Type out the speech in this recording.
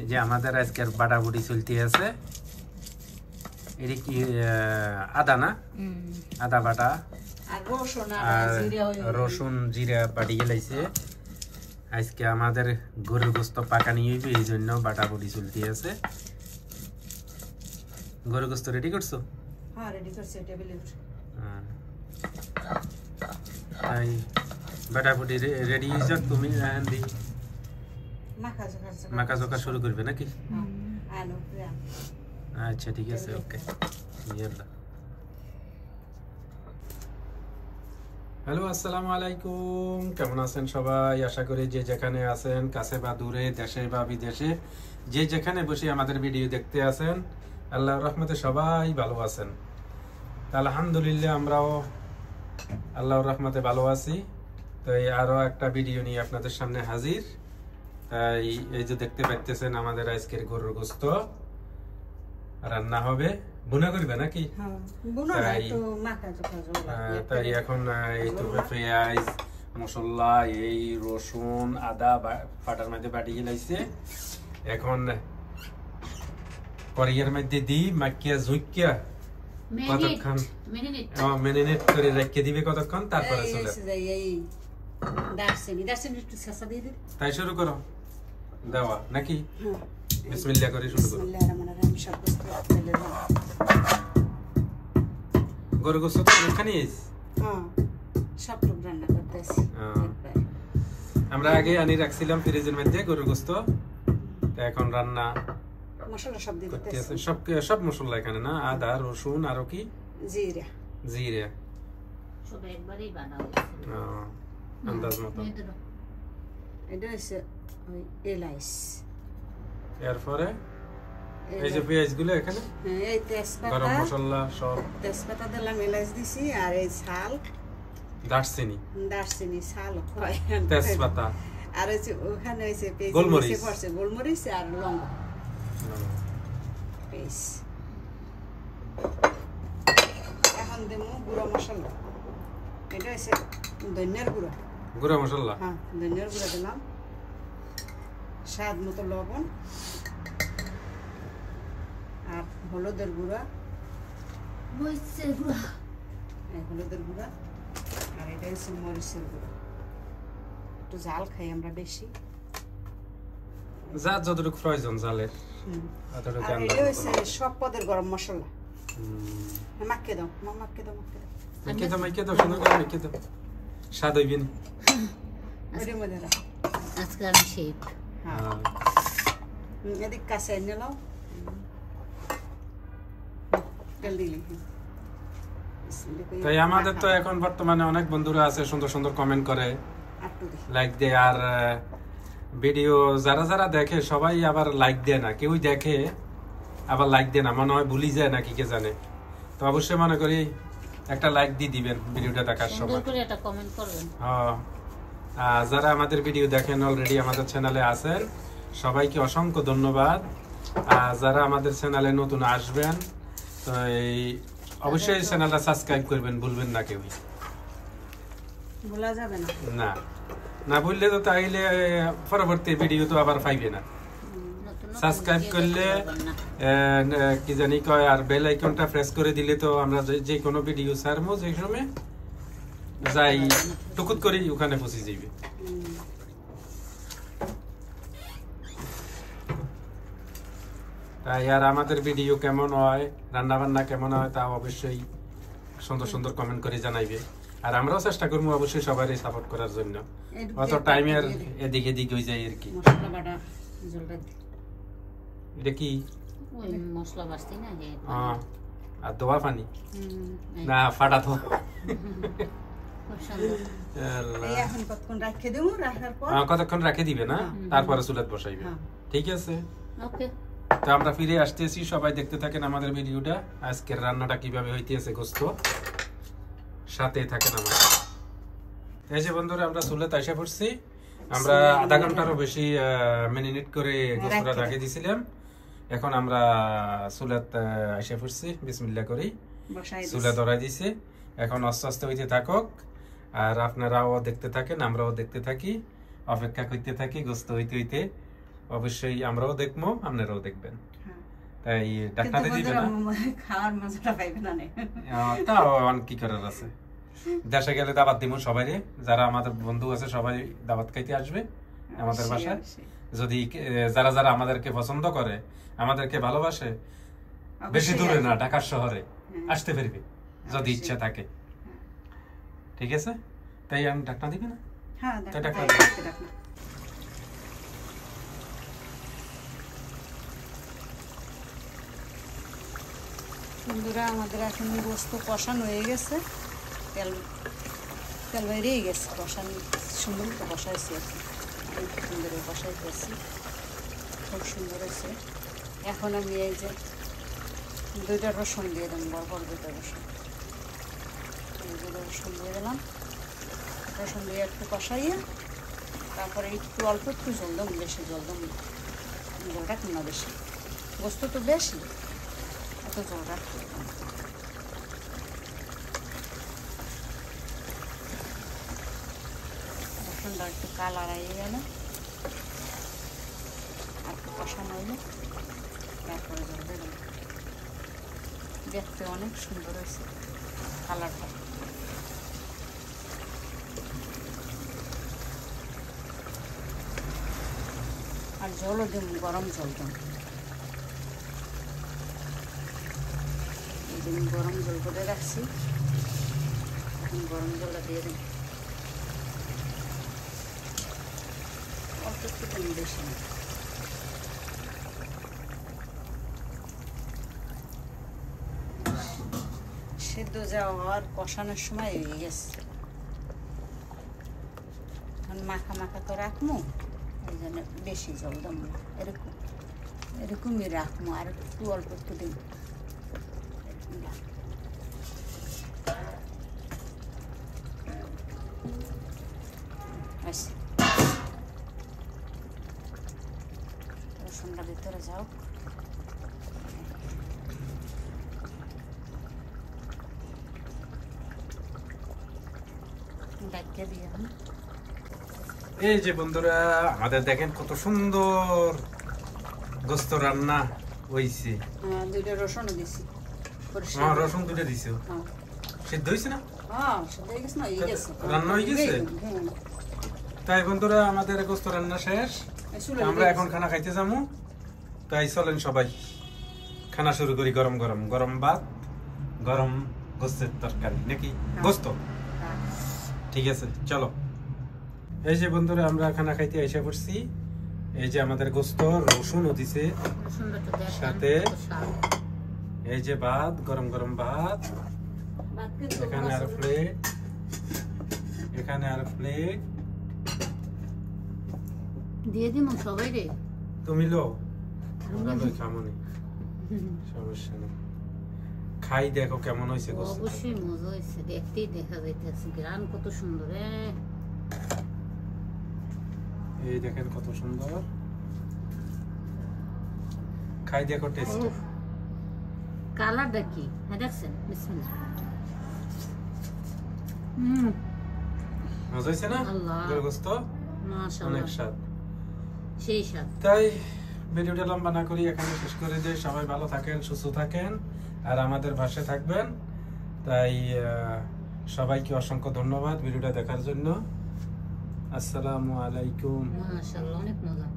এই যে আমাদের আজকের বাটাবুটি চলতে আছে। এটা কি আদা না? আদা বাটা আর রসুন জিরা বাটি গেলাইছে। আজকে আমাদের গরুর গোস্ত পাকানি হইবে, এই জন্য বাটাবুটি চলতে আছে। গরুর গোস্ত রেডি করছো? হ্যাঁ রেডি করছি টেবিলে। তাই বাটাবুটি রেডি হয়ে যাক, তুমি দি মাখা জোকা শুরু করবে নাকি? আচ্ছা ঠিক আছে, ওকে। হ্যালো, আসসালামু আলাইকুম। কেমন আছেন সবাই? আশা করি যে যেখানে আছেন, কাছে বা দূরে, দেশে বা বিদেশে, যে যেখানে বসে আমাদের ভিডিও দেখতে আছেন, আল্লাহর রহমতে সবাই ভালো আছেন। আলহামদুলিল্লাহ আমরাও আল্লাহর রহমতে ভালো আছি। তো আরো একটা ভিডিও নিয়ে আপনাদের সামনে হাজির। তাই এই যে দেখতে পাচ্ছেন আমাদের আজকের গরুর গোস্ত রান্না হবে। বুনা করবে নাকি? তাই এখন এই তো পেঁয়াজ মশলা, এই রসুন আদা ফাটার মধ্যে বাটি গেলাইছে। এখন কড়াইয়ের মধ্যে দিই মাখিয়া ঝুঁকিয়া কতক্ষণ মেরিনেট করে রেখে দিবে কতক্ষণ, তারপরে চলে তাই শুরু করো দেওয়া নাকি? বিসমিল্লাহ করে শুরু করো। গরু গোস্ত তো এখানে সব রকম রান্না করতেছি। আমরা আগে আনি রাখছিলাম ফ্রিজের মধ্যে গরু গোস্ত, এখন রান্না মশলা সব দিতেছি। সব মশলা এখানে না? আদা রসুন আর কি জিরা জিরা সব একবারেই বানাও। আন্দাজ মতো। এটা হচ্ছে ওই এলাইচ। এরপরে এই যে পেঁয়াজ গুলো এখানে, এই তেজপাতা গরম মশলা সব, তেজপাতা দিলাম, এলাইচ দিছি, আর এই ছাল দারচিনি ছাল তেজপাতা, আর হচ্ছে ওখানে হচ্ছে গোলমরিচ আর লবঙ্গ পেস্ট। এখন দেবো গুঁড়ো মশলা। এটা হচ্ছে ধনিয়ার গুঁড়ো মশলা। হ্যাঁ, ধনিয়ার গুঁড়ো দিলাম, স্বাদ মতো লবণ, আর হলুদের গুঁড়া, হলুদের গুঁড়া, আর এটা হচ্ছে মরিচের গুঁড়া। একটু জাল খাই আমরা বেশি, যা যতটুকু প্রয়োজন জালের। এটা হচ্ছে সব পদের গরম মশলা। মাখিয়ে দাও, মাখিয়ে দাও, মাখিয়ে দাও, সুন্দর করে মাখিয়ে দাও, স্বাদ হইবে না। আজকে আমি শেফ। এদিক কাছে এনে নাও, তেল দিলি। তাই আমাদের তো এখন বর্তমানে অনেক বন্ধুরা আছে সুন্দর সুন্দর কমেন্ট করে, লাইক দেয়। আর ভিডিও যারা যারা দেখে সবাই আবার লাইক দেয় না, কেউ দেখে আবার লাইক দেয় না, মনে হয় ভুলি যায় না কি কে জানে। তো অবশ্যই মনে করি একটা লাইক দিয়ে দিবেন ভিডিওটা দেখার সময়, যারা আমাদের ভিডিও দেখেন অলরেডি আমাদের চ্যানেলে আছেন সবাইকে অসংখ্য ধন্যবাদ। আর যারা আমাদের চ্যানেলে নতুন আসবেন তো এই অবশ্যই চ্যানেলটা সাবস্ক্রাইব করবেন, ভুলবেন না কেউ। ভোলা যাবে না, না না ভুললে তো তাইলে পরবর্তী ভিডিও তো আবার পাইবে না। সাবস্ক্রাইব করলে কি জানি কয়, আর বেল আইকনটা প্রেস করে দিলে তো আমরা যে কোনো ভিডিও ছাড়বো যে সময় যাই টুকুত করি ওখানে পৌঁছে যাইবে। তাই আর আমাদের ভিডিও কেমন হয়, রান্না বান্না কেমন হয়, তা অবশ্যই সুন্দর সুন্দর কমেন্ট করে জানাইবে। আর আমরাও চেষ্টা করবো অবশ্যই সবারই সাপোর্ট করার জন্য। অত টাইমের এদিক এদিক হয়ে যায় আর কি। এটা কি মশলা বাসতি না, আর দোয়া পানি না ফাটা তো কতক্ষণ রাখে দিবে না, তারপরে চুলাত বসাইবে। ঠিক আছে, তো আমরা ফিরে আসতেছি, সবাই দেখতে থাকেন আমাদের ভিডিওটা। আজকের রান্নাটা কিভাবে হইতেছে গোস্ত, সাথে থাকেন আমরা। এই যে বন্ধুরা আমরা চুলাতে এসে পড়ছি। আমরা আধা ঘন্টারও বেশি মেরিনেট করে গোস্তটা রেখে দিয়েছিলাম। এখন আমরা চুলাত এসে পড়ছি, বিসমিল্লাহ করি চুলা ধরাই দিছে। এখন আস্তে আস্তে হইতে থাকুক, আর আপনারাও দেখতে থাকেন, আমরাও দেখতে থাকি, অপেক্ষা করতে থাকি গোস্ত হইতে হইতে। অবশ্যই আমরাও দেখবো, আপনারাও দেখবেন। হ্যাঁ। তাই ডাক্তারে দিবে না, খাওয়ার মজাটা পাইবে না। তাও কি করার আছে, দেশে গেলে দাওয়াত দিব সবাই, যারা আমাদের বন্ধু আছে সবাই দাওয়াত খাইতে আসবে আমাদের বাসায়। যদি যারা যারা আমাদেরকে পছন্দ করে, আমাদেরকে ভালোবাসে, বেশি দূরে না, ঢাকার শহরে আসতে পারবে যদি ইচ্ছা থাকে। ঠিক আছে, তাই আমি ডাক্তার দিবে না। হ্যাঁ, ডাক্তার বন্ধুরা, আমাদের এখন গোস্ত কষানো হয়ে গেছে, তেল তেল বেরিয়ে গেছে, কষানো সুন্দর তো কষাইছি, এখন সুন্দর কষাইতেছি, খুব সুন্দর হয়েছে। এখন আমি এই যে 2টা রসুন দিয়ে দিলাম, বড় বড় 2টা রসুন, এই 2টা রসুন দিয়ে দিলাম। রসুন দিয়ে একটু কষাইয়ে তারপরে একটু অল্প একটু জল দেবো, বেশি জল দেবো, জল রাখুন না বেশি, গোস্ত তো বেশি, এত জল রাখতে হবে। রসুনটা একটু কালার আইয়ে গেলে আর একটু কষানো হইলে তারপরে জল দেবেন। দেখতে অনেক সুন্দর হয়েছে কালারটা। আর জলও দিন, গরম জল দিন, এই দিন গরম জল করে রাখছি, এখন গরম জলটা দিয়ে দিন, অল্প একটু দিন, বেশি না। সিদ্ধ যাওয়ার কষানোর সময় হয়ে গেছে, এখন মাখা মাখা তো রাখবো, এই জন্য বেশি জল দেবো না, এরকমই রাখবো, আর একটু অল্প একটু দিন। রসুনটা ভিতরে যাও, ডাকিয়ে দিয়ে। এই যে বন্ধুরা, আমাদের দেখেন কত সুন্দর গোস্ত রান্না হইছে। 2টা রসুন দিছি, রসুন 2টা দিছো, সিদ্ধ হইছে না? সিদ্ধ হয়ে গেছে না, হয়ে গেছে, রান্না হয়ে গেছে। তাই বন্ধুরা, আমাদের গোস্ত রান্না শেষ, আমরা এখন খানা খাইতে যাবো। তাই চলেন সবাই খানা শুরু করি। গরম গরম গরম ভাত, গরম গোস্তের তরকারি নাকি গোস্ত। ঠিক আছে, চলো। এই যে বন্ধুরা, আমরা খানা খাইতে এসে পড়ছি। এই যে আমাদের গোস্ত, রসুনও দিছে সাথে, এই যে ভাত, গরম গরম ভাত, এখানে আর প্লেট, এখানে আর প্লেট দিয়ে দিমু সবাই রে। তুমি লো, আমরা লই খামনি, সমস্যা নেই। খাই দেখো কেমন হইছে গোস্ত। অবশ্যই মজা হইছে, দেখতেই দেখা যাইতেছে, গ্রান কত সুন্দর। এই দেখেন কত সুন্দর, খাই দেখো টেস্ট। কালারটা কি দেখছেন? বিসমিল্লাহ। মজা হইছে না গোস্ত? মাশাআল্লাহ, অনেক স্বাদ, সেই স্বাদ। তাই ভিডিওটা লম্বা না করি এখানে শেষ করে দেই। সবাই ভালো থাকেন, সুস্থ থাকেন, আর আমাদের পাশে থাকবেন। তাই সবাইকে অসংখ্য ধন্যবাদ ভিডিওটা দেখার জন্য। আসসালামু আলাইকুম। মাশাআল্লাহ, অনেক মজা।